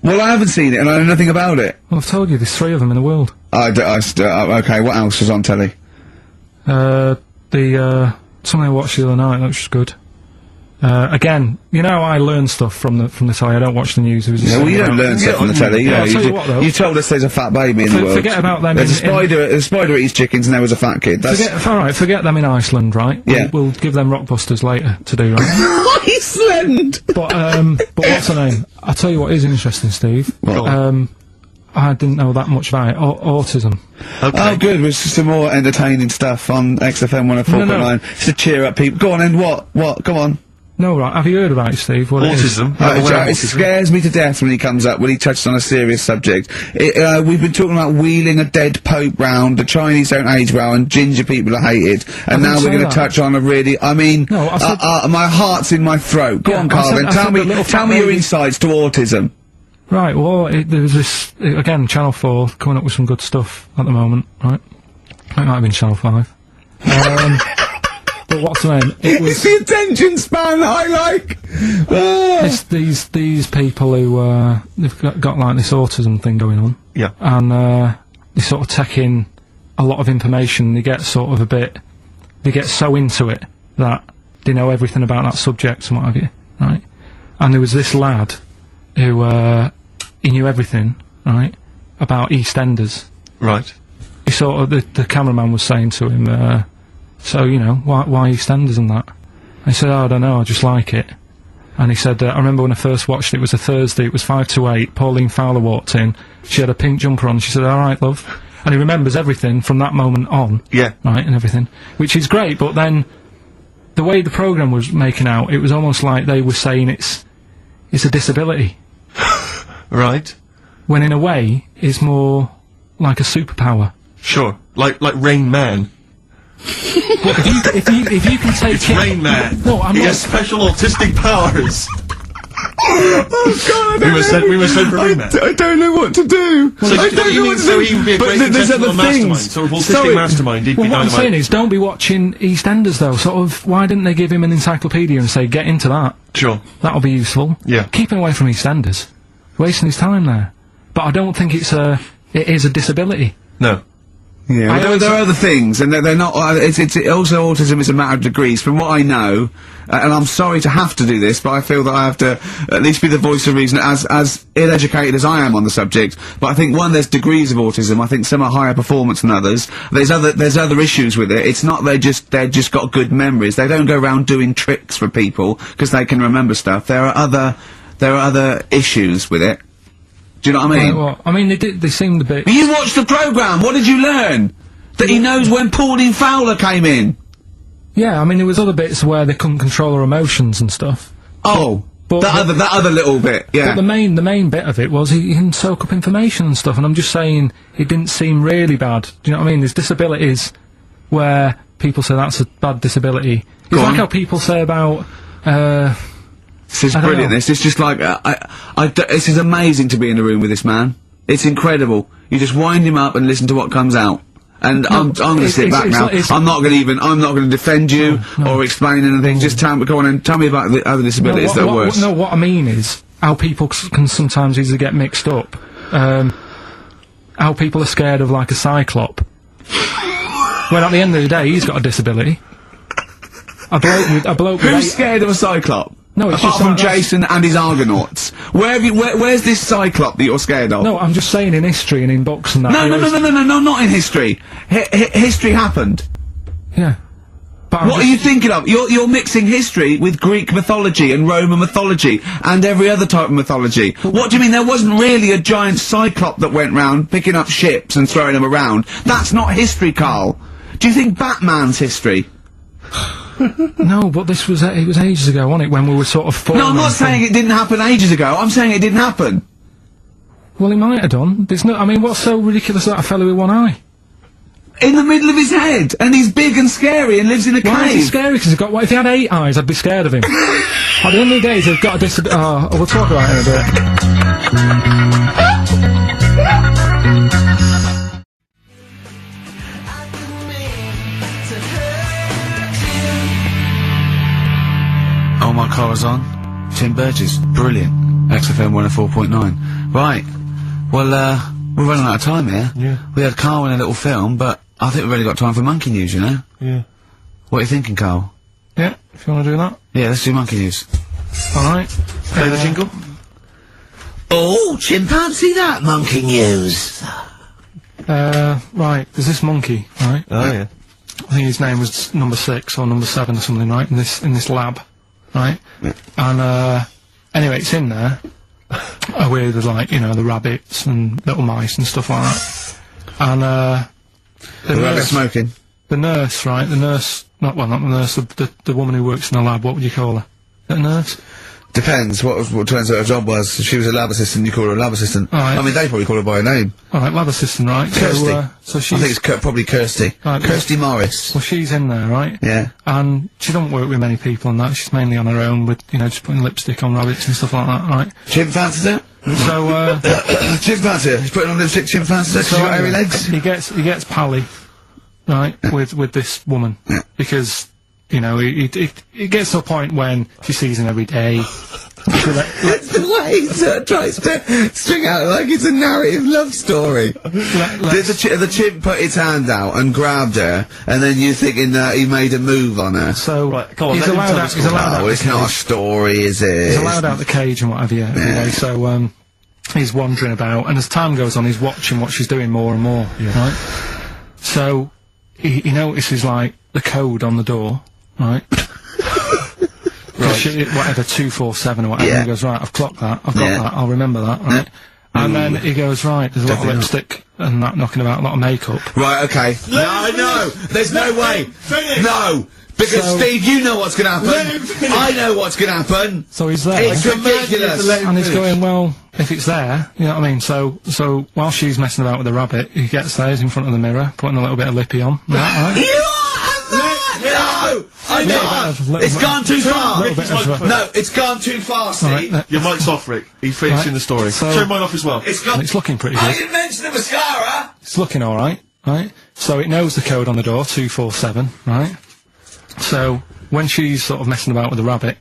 Well, I haven't seen it, and I know nothing about it. Well, I've told you, there's 3 of them in the world. Okay, what else was on telly? Something I watched the other night, that was just good. Again, you know, I learn stuff from the telly. I don't watch the news. Yeah, well, you don't learn stuff from the telly. Yeah, You I'll tell you what, though. you told us there's a fat baby in the world. Forget about them. There's a spider eats chickens, and there was a fat kid. That's Forget them in Iceland, right? Yeah. We'll give them Rockbusters later to do, right? Iceland. But what's her name? I'll tell you what is interesting, Steve. What? I didn't know that much about it. Autism. Okay. Oh, good. There's some more entertaining stuff on XFM 104.9. Just to cheer up people. Go on, and what? Go on. No, right. Have you heard about it, Steve? What Autism? It scares me to death when he comes up, when he touches on a serious subject. We've been talking about wheeling a dead pope round, the Chinese don't age well, and ginger people are hated, and now we're going to touch on a really, I mean, No, I said- my heart's in my throat. Go Yeah, on, Carl, I then said tell the little me fat your lady- insights to autism. Right, well, there was this, again, Channel 4 coming up with some good stuff at the moment, right? It might have been Channel 5. But what's the name? It was... It's the attention span that I like! It's these people who, they've got like this autism thing going on. Yeah. And, they sort of take in a lot of information, they get sort of they get so into it that they know everything about that subject and what have you, right? And there was this lad who, he knew everything, right, about EastEnders. Right. He sort of, the cameraman was saying to him, so, you know, why EastEnders and that? And he said, oh, I don't know, I just like it. And he said, I remember when I first watched it was a Thursday, it was 5 to 8, Pauline Fowler walked in, she had a pink jumper on, she said, alright, love. And he remembers everything from that moment on. Yeah. Right, and everything. Which is great, but then, the way the programme was making out, it was almost like they were saying it's a disability. Right. When in a way, it's more like a superpower. Sure. Like Rain Man. But if you can take It's Rain Man. No, I'm he not. has special autistic powers. Oh, God, we were sent for Rain Man. I don't know what to do. So I don't know what to do. he would be a But great there's other contestant on Mastermind. things. Sort of autistic Sorry. Mastermind. He'd Well, be what I'm dynamite. saying is, don't be watching EastEnders though. Sort of, why didn't they give him an encyclopedia and say, get into that? Sure. That'll be useful. Yeah. Keep him away from EastEnders. Wasting his time there. But I don't think it is a disability. No. Yeah, I well, there are other things, and they're not. It's also autism is a matter of degrees. From what I know, and I'm sorry to have to do this, but I feel that I have to at least be the voice of reason, as ill-educated as I am on the subject. But I think there's degrees of autism. I think some are higher performance than others. There's other issues with it. It's not they're just got good memories. They don't go around doing tricks for people because they can remember stuff. There are other issues with it. Do you know what I mean? Well, I mean, they seemed a bit... You watched the programme, what did you learn? That he knows when Pauline Fowler came in? Yeah, I mean, there was other bits where they couldn't control their emotions and stuff. Oh, but that other little bit, yeah. But the main bit of it was he can soak up information and stuff, and I'm just saying, it didn't seem really bad. Do you know what I mean? There's disabilities where people say that's a bad disability. It's like how people say about, This is brilliant, this. It's just like, this is amazing to be in a room with this man. It's incredible. You just wind him up and listen to what comes out. And I'm gonna sit back now. I'm not gonna defend you or explain anything. Just go on and tell me about the other disabilities that are worse. No, what I mean is, how people can sometimes easily get mixed up. How people are scared of, like, a cyclop. When at the end of the day, he's got a disability. A bloke with Who's scared of a cyclop? No, it's apart just from that's- Jason and his Argonauts. Where's this cyclop that you're scared of? No, I'm just saying in history and in books and that. No, not in history. History happened. Yeah. But What are you thinking of? You're mixing history with Greek mythology and Roman mythology and every other type of mythology. What do you mean there wasn't really a giant cyclop that went round picking up ships and throwing them around? That's not history, Carl. Do you think Batman's history? No, but this was, it was ages ago, wasn't it, when we were sort of No, I'm not saying it didn't happen ages ago. I'm saying it didn't happen. Well, it might have done. There's no, I mean, what's so ridiculous about a fellow with one eye? In the middle of his head, and he's big and scary and lives in a Why is he cave. scary? Because he's got, what, if he had 8 eyes, I'd be scared of him. At the end of the day, he's got a disability. Oh, we'll talk about it in a bit. Oh, my car is on. Tim Burgess, brilliant. XFM 104.9. Right. Well, we're running out of time here. Yeah. We had Carl in a little film, but I think we've really got time for Monkey News, you know? Yeah. What are you thinking, Carl? Yeah, if you want to do that. Yeah, let's do Monkey News. Alright. Play the jingle. Oh, chimpanzee that Monkey News. Right, there's this monkey, right? Oh, yeah. I think his name was number 6 or number 7 or something, right? In this lab, right? And anyway, it's in there with like, you know, the rabbits and little mice and stuff like that. And The rabbit smoking. the nurse, right? The nurse, not the nurse, the woman who works in the lab. What would you call her? Is that a nurse? Depends what turns out her job was. If she was a lab assistant, you call her a lab assistant. Alright. I mean, they probably call her by a name. All right, lab assistant, right? Kirsty. So I she's think it's probably Kirsty. Right, Kirsty Morris. well, she's in there, right? Yeah. And she don't work with many people and that. She's mainly on her own with, you know, just putting lipstick on rabbits and stuff like that, right? Chimp fancies her? So, Chimp fancies her. He's putting on lipstick, chimp fancies her. She's got hairy legs. he gets pally, right, with this woman. Because, you know, it gets to a point when she sees him every day. That's the way he sort of tries to string out like it's a narrative love story. The chimp put its hand out and grabbed her, and then you're thinking that he made a move on her. So, Right, come on, he's let him allowed tell out, the he's allowed out Oh, the it's not a cage. story, is it? He's allowed out the cage and whatever, yeah, every day. So, he's wandering about, and as time goes on, he's watching what she's doing more and more, right? So, he notices, like, the code on the door, right? Whatever, 247 or whatever, Yeah. he goes, right, I've clocked that, I've got Yeah. that, I'll remember that, right? And then he goes, right, there's a lot of lipstick and that knocking about, a lot of makeup. Right, okay. No, there's no way. No! Because, So- Steve, you know what's gonna happen. I know what's gonna happen. So he's there. It's ridiculous. And he's going, well, if it's there, you know what I mean? So while she's messing about with the rabbit, he gets there, he's in front of the mirror, putting a little bit of lippy on. Right? No! I know! Little It's bit- gone too far! little bit of- No, it's gone too far, Steve. Right, Your mic's off, Rick. He's finishing Right, the story. so- Turn mine off as well. It's gone. It's looking pretty I good. didn't mention the mascara! It's looking alright, right? So it knows the code on the door, 247, right? So when she's sort of messing about with the rabbit,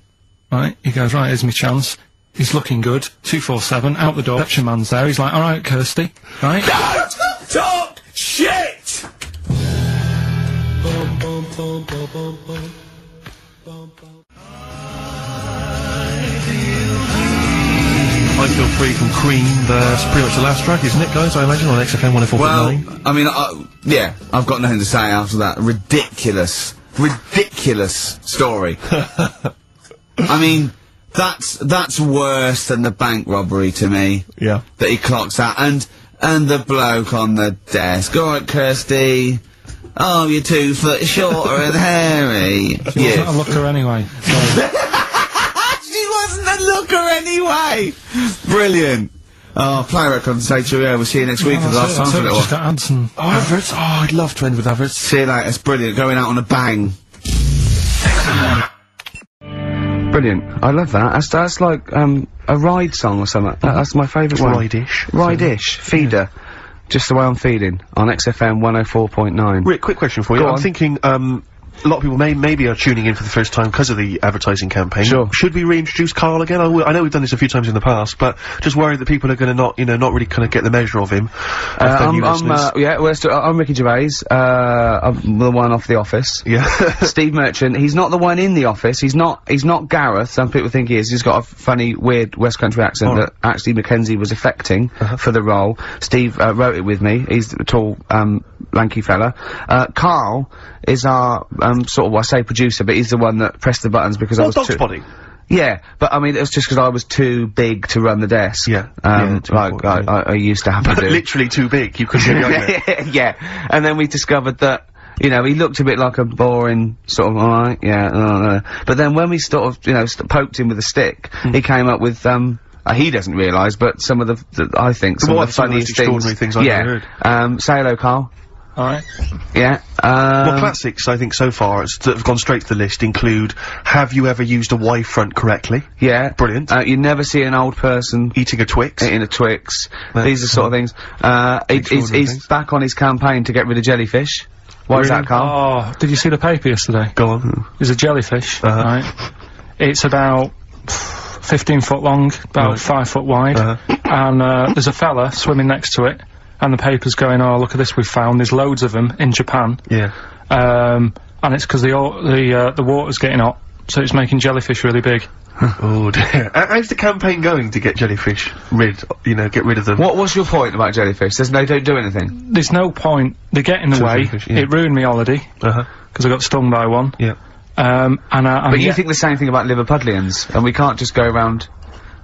right, he goes, right, here's my chance. He's looking good, 247, out the door, reception man's there, he's like, alright, Kirsty, right? Don't talk shit! I Feel Free from Cream. That's pretty much the last track, isn't it, guys? I imagine on XFM 104.9. Well, I mean, yeah, I've got nothing to say after that. Ridiculous story. I mean, that's worse than the bank robbery to me. Yeah. That he clocks out, and the bloke on the desk. Alright, Kirsty. Oh, you're 2 foot shorter and hairy. Wasn't Yeah. a looker anyway. So She wasn't a looker anyway! Brilliant. Oh, play record and say cheerio. We'll see you next week for the last time for a little just while. got ads and... Oh, adverts. Oh, I'd love to end with adverts. See you later. It's brilliant. Going out on a bang. Brilliant. I love that. That's like, a ride song or something. That's my favourite one. Ride-ish. Ride-ish. Feeder. Just the way I'm feeding. On XFM 104.9. Rick, quick question for you. Go I'm on. thinking, a lot of people maybe are tuning in for the first time because of the advertising campaign. Sure. Should we reintroduce Carl again? I know we've done this a few times in the past, but just worried that people are going to not really kind of get the measure of him. I'm Ricky Gervais. I'm the one off The Office. Yeah. Steve Merchant. He's not the one in The Office. He's not Gareth. Some people think he is. He's got a funny, weird West Country accent Alright. that actually Mackenzie was affecting for the role. Steve wrote it with me. He's the tall, lanky fella. Carl is our sort of, I say producer, but he's the one that pressed the buttons because I was Dog's too... Body. Yeah, but I mean, it was just because I was too big to run the desk. Yeah. Like, I used to have to do. Literally too big, you couldn't get under it. Yeah, and then we discovered that, you know, he looked a bit like a boring sort of, alright, yeah, but then when we sort of, you know, poked him with a stick, he came up with, he doesn't realise, but some of I think, some of the funniest things I've ever heard. Say hello, Carl. Alright. Yeah, well, classics, I think, so far, that have gone straight to the list include, have you ever used a Y-front correctly? Yeah. Brilliant. You never see an old person eating a Twix. Eating a Twix. These are sort of things. He's back on his campaign to get rid of jellyfish. Why is that, Carl? Oh, did you see the paper yesterday? Go on. There's a jellyfish, right? It's about 15 foot long, about 5 foot wide, and there's a fella swimming next to it, and the paper's going, oh, look at this we've found, there's loads of them in Japan. Yeah. And it's because the water's getting hot, so it's making jellyfish really big. Oh dear. How's the campaign going to get jellyfish get rid of them? What was your point about jellyfish? They don't do anything. There's no point. They get in the way. It ruined me holiday. Because I got stung by one. Yeah. But you think the same thing about Liverpudlians, and we can't just go around,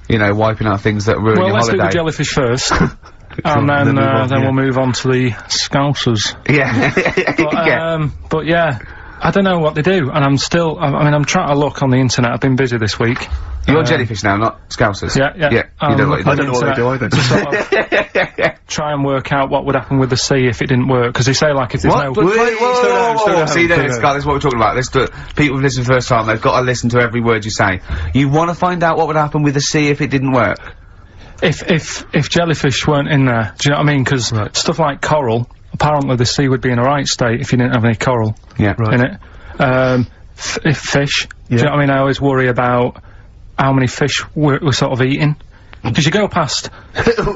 you know, wiping out things that ruin your let's holiday. do the jellyfish first. And then we'll move on to the Scousers. Yeah. But yeah, I don't know what they do, and I'm trying to look on the internet. I've been busy this week. You're jellyfish now, not Scousers. Yeah. You don't I don't know what they do either. To sort of try and work out what would happen with the sea if it didn't work, because they say, like, if there's no... Whoa. See, this is what we're talking about. People who've listened for the first time, they've got to listen to every word you say. You want to find out what would happen with the sea if it didn't work? If jellyfish weren't in there, do you know what I mean? Because stuff like coral, apparently the sea would be in a right state if you didn't have any coral in it. If fish, do you know what I mean? I always worry about how many fish we're sort of eating. Because you go past...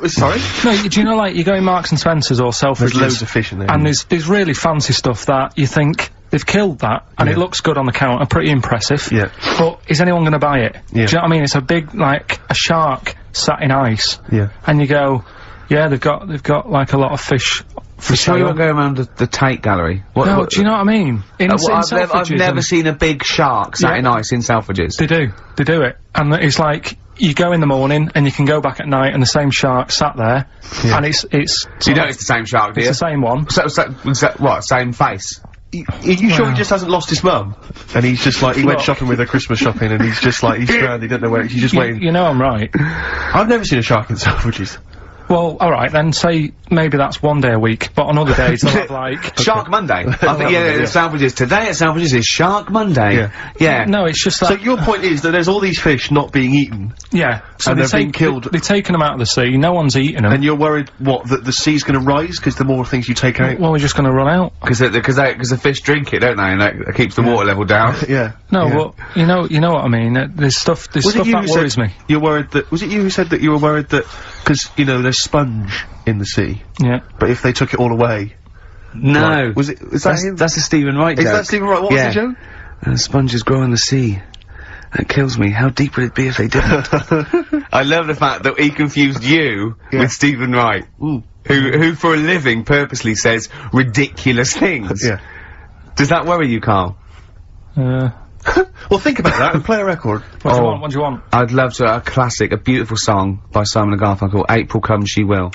Sorry? No, do you know, like, you go in Marks and Spencer's or Selfridges... There's loads of fish in there. And there's really fancy stuff that you think, they've killed that, and it looks good on the counter, pretty impressive. Yeah. But is anyone gonna buy it? Yeah. Do you know what I mean? It's a big, like, a shark sat in ice. Yeah. And you go, yeah, they've got, like, a lot of fish for sale. Sure you won't go around the Tate Gallery? No, do you know what I mean? I've never seen a big shark sat in ice in Selfridges. They do it. And it's like... You go in the morning, and you can go back at night, and the same shark sat there, and it's... So you know it's the same shark, do you? It's the same one. What, same face? Are you sure he just hasn't lost his mum? And he's just like, he went shopping with her Christmas shopping, and he's just like, he's stranded, he don't know where, he's just waiting. You know I'm right. I've never seen a shark in Selfridges. Well, alright, then say maybe that's one day a week, but on other days they'll have like... Shark Monday. I think, Selfridges. Today at Selfridges is Shark Monday. Yeah. No, it's just that... So your point is that there's all these fish not being eaten. Yeah. So and they're being killed. They've taken them out of the sea, no one's eating them. And you're worried, what, that the sea's gonna rise because the more things you take out? Well, we're just gonna run out. Because the fish drink it, don't they? And that keeps the water level down. No, well, you know what I mean. There's stuff that worries me. You're worried that... Was it you who said that you were worried that... Because, you know, there's sponge in the sea. Yeah. But if they took it all away... No. Was it... Is that him? That's a Stephen Wright joke. Is that Stephen Wright? What was the joke? Sponges grow in the sea. That kills me. How deep would it be if they didn't? I love the fact that he confused you with Stephen Wright. Who for a living purposely says ridiculous things. Does that worry you, Carl? Well, think about that and play a record. What do you want? I'd love to, a classic, a beautiful song by Simon & Garfunkel, April Comes She Will.